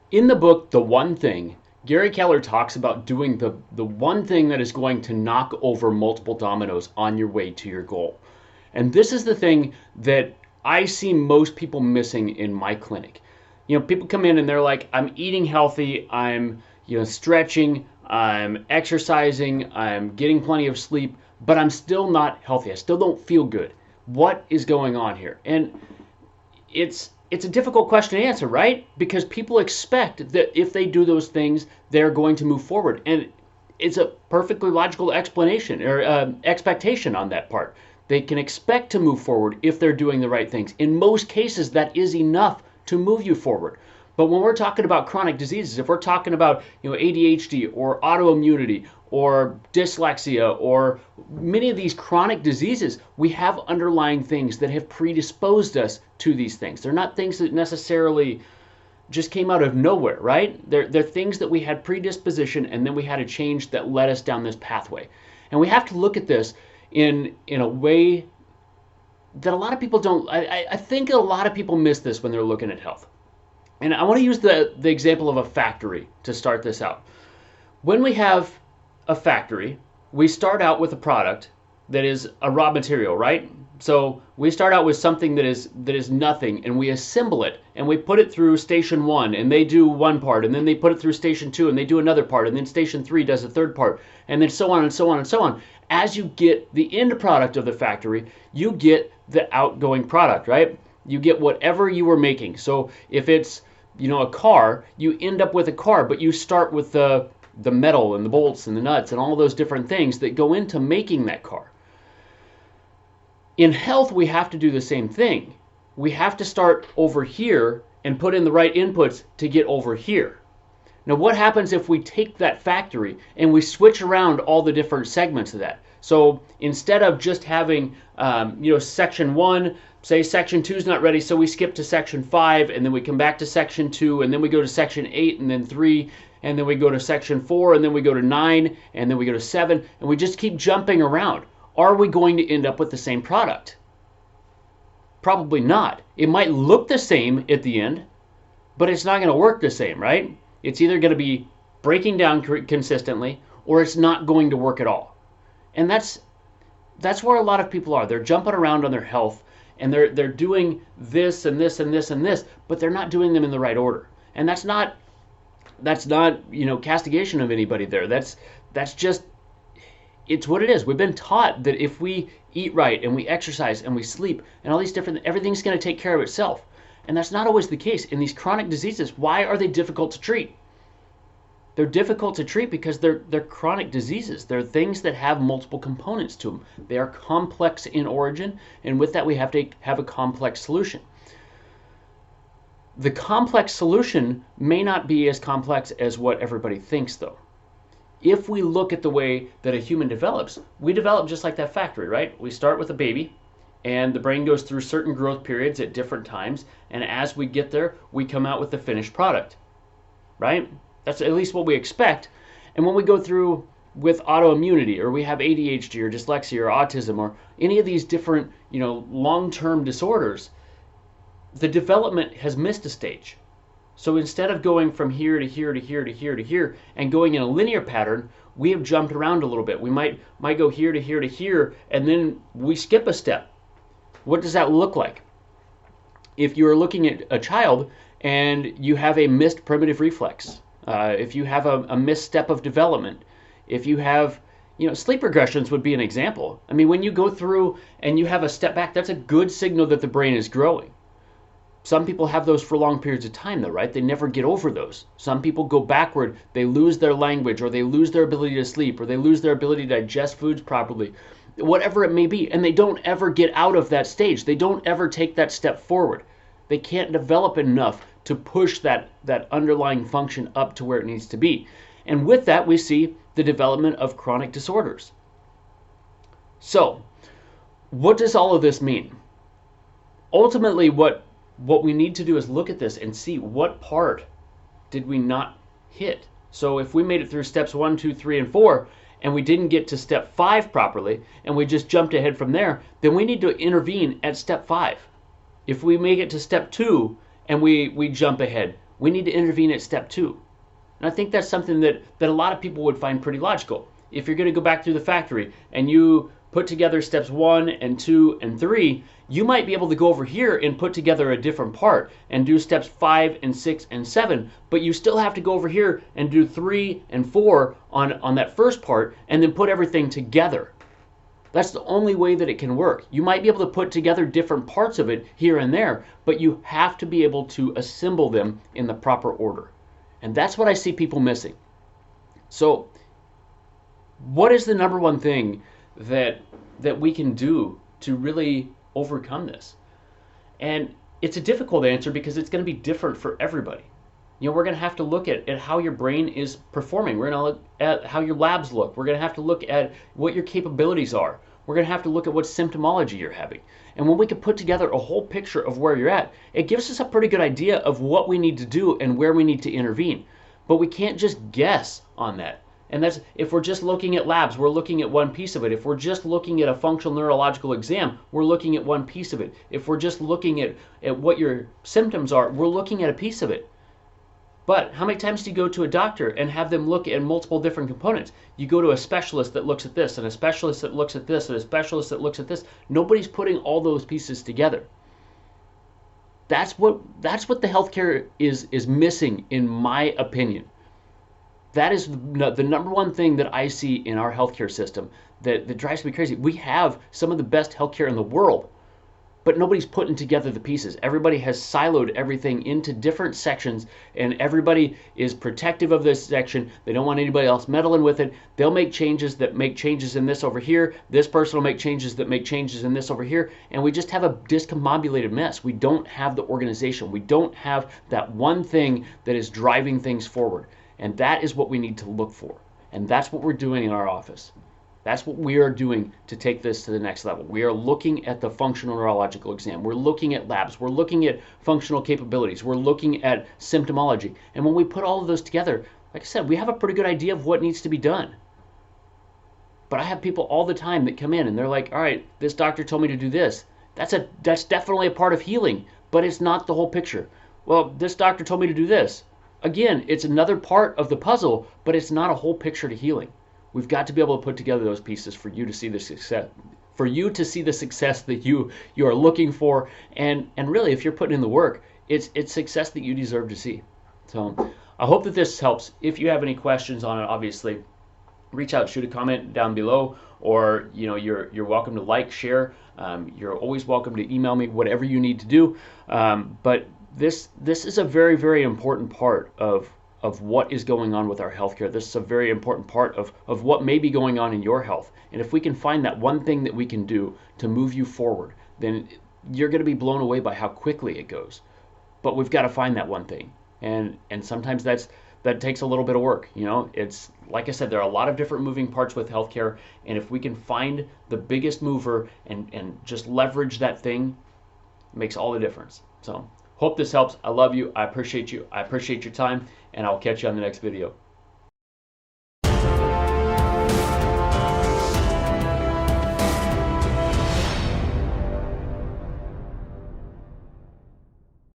In the book, The One Thing, Gary Keller talks about doing the one thing that is going to knock over multiple dominoes on your way to your goal. And this is the thing that I see most people missing in my clinic. People come in and they're like, I'm eating healthy, I'm, stretching, I'm exercising, I'm getting plenty of sleep, but I'm still not healthy. I still don't feel good. What is going on here? And it's a difficult question to answer, right? Because people expect that if they do those things, they're going to move forward, and it's a perfectly logical explanation or expectation on that part. They can expect to move forward if they're doing the right things. In most cases, that is enough to move you forward. But when we're talking about chronic diseases, if we're talking about ADHD or autoimmunity or dyslexia or many of these chronic diseases, we have underlying things that have predisposed us to these things. They're not things that necessarily just came out of nowhere, right? They're things that we had predisposition and then we had a change that led us down this pathway. And we have to look at this in a way that a lot of people don't. I think a lot of people miss this when they're looking at health. And I want to use the example of a factory to start this out. When we have a factory, we start out with a product that is a raw material, right? So we start out with something that is nothing, and we assemble it, and we put it through station 1, and they do one part, and then they put it through station 2, and they do another part, and then station 3 does a third part, and then so on and so on and so on. As you get the end product of the factory, you get the outgoing product, right? You get whatever you were making. So if it's a car, you end up with a car, but you start with the metal and the bolts and the nuts and all those different things that go into making that car. In health, we have to do the same thing. We have to start over here and put in the right inputs to get over here. Now, what happens if we take that factory and we switch around all the different segments of that? So instead of just having, section 1, say section 2 is not ready, so we skip to section 5, and then we come back to section 2, and then we go to section 8, and then 3, and then we go to section 4, and then we go to 9, and then we go to 7, and we just keep jumping around. Are we going to end up with the same product? Probably not. It might look the same at the end, but it's not going to work the same, right? It's either going to be breaking down consistently, or it's not going to work at all. And that's where a lot of people are. They're jumping around on their health, and they're doing this and this and this and this, but they're not doing them in the right order. And that's not castigation of anybody there. That's just, it's what it is. We've been taught that if we eat right and we exercise and we sleep and all these different, everything's going to take care of itself. And that's not always the case. In these chronic diseases, why are they difficult to treat? They're difficult to treat because they're chronic diseases. They're things that have multiple components to them. They are complex in origin, and with that we have to have a complex solution. The complex solution may not be as complex as what everybody thinks, though. If we look at the way that a human develops, we develop just like that factory, right? We start with a baby, and the brain goes through certain growth periods at different times, and as we get there, we come out with the finished product, right? That's at least what we expect. And when we go through with autoimmunity, or we have ADHD or dyslexia or autism or any of these different, long-term disorders, the development has missed a stage. So instead of going from here to here to here to here to here and going in a linear pattern, we have jumped around a little bit. We might go here to here to here, and then we skip a step. What does that look like? If you are looking at a child and you have a missed primitive reflex, if you have a misstep of development, if you have, sleep regressions would be an example. I mean, when you go through and you have a step back, that's a good signal that the brain is growing. Some people have those for long periods of time, though, right? They never get over those. Some people go backward, they lose their language, or they lose their ability to sleep, or they lose their ability to digest foods properly, whatever it may be, and they don't ever get out of that stage. They don't ever take that step forward. They can't develop enough to push that underlying function up to where it needs to be. And with that, we see the development of chronic disorders. So, what does all of this mean? Ultimately, what we need to do is look at this and see what part did we not hit. So if we made it through steps 1, 2, 3, and 4, and we didn't get to step 5 properly, and we just jumped ahead from there, then we need to intervene at step 5. If we make it to step 2, and we jump ahead, we need to intervene at step 2. And I think that's something that a lot of people would find pretty logical. If you're going to go back through the factory and you put together steps 1 and 2 and 3, you might be able to go over here and put together a different part and do steps 5 and 6 and 7, but you still have to go over here and do 3 and 4 on that first part and then put everything together. That's the only way that it can work. You might be able to put together different parts of it here and there, but you have to be able to assemble them in the proper order. And that's what I see people missing. So what is the number one thing that we can do to really overcome this? And it's a difficult answer because it's going to be different for everybody. You know, we're going to have to look at how your brain is performing. We're going to look at how your labs look. We're going to have to look at what your capabilities are. We're going to have to look at what symptomology you're having. And when we can put together a whole picture of where you're at, it gives us a pretty good idea of what we need to do and where we need to intervene. But we can't just guess on that. And that's, if we're just looking at labs, we're looking at one piece of it. If we're just looking at a functional neurological exam, we're looking at one piece of it. If we're just looking at what your symptoms are, we're looking at a piece of it. But how many times do you go to a doctor and have them look at multiple different components? You go to a specialist that looks at this, and a specialist that looks at this, and a specialist that looks at this. Nobody's putting all those pieces together. That's what the healthcare is missing, in my opinion. That is the number one thing that I see in our healthcare system that drives me crazy. We have some of the best healthcare in the world, but nobody's putting together the pieces. Everybody has siloed everything into different sections, and everybody is protective of this section. They don't want anybody else meddling with it. They'll make changes that make changes in this over here. This person will make changes that make changes in this over here, and we just have a discombobulated mess. We don't have the organization. We don't have that one thing that is driving things forward, and that is what we need to look for, and that's what we're doing in our office. That's what we are doing to take this to the next level. We are looking at the functional neurological exam. We're looking at labs. We're looking at functional capabilities. We're looking at symptomology. And when we put all of those together, like I said, we have a pretty good idea of what needs to be done. But I have people all the time that come in and they're like, all right, this doctor told me to do this. That's definitely a part of healing, but it's not the whole picture. Well, this doctor told me to do this. Again, it's another part of the puzzle, but it's not a whole picture to healing. We've got to be able to put together those pieces for you to see the success, that you are looking for, and really, if you're putting in the work, it's success that you deserve to see. So I hope that this helps. If you have any questions on it, obviously, reach out, shoot a comment down below, or you're welcome to like, share. You're always welcome to email me, whatever you need to do. But this is a very, very important part of what is going on with our healthcare. This is a very important part of what may be going on in your health. And if we can find that one thing that we can do to move you forward, then you're going to be blown away by how quickly it goes. But we've got to find that one thing. And sometimes that takes a little bit of work. It's like I said, there are a lot of different moving parts with healthcare. And if we can find the biggest mover and just leverage that thing, it makes all the difference. So hope this helps. I love you. I appreciate you. I appreciate your time, and I'll catch you on the next video.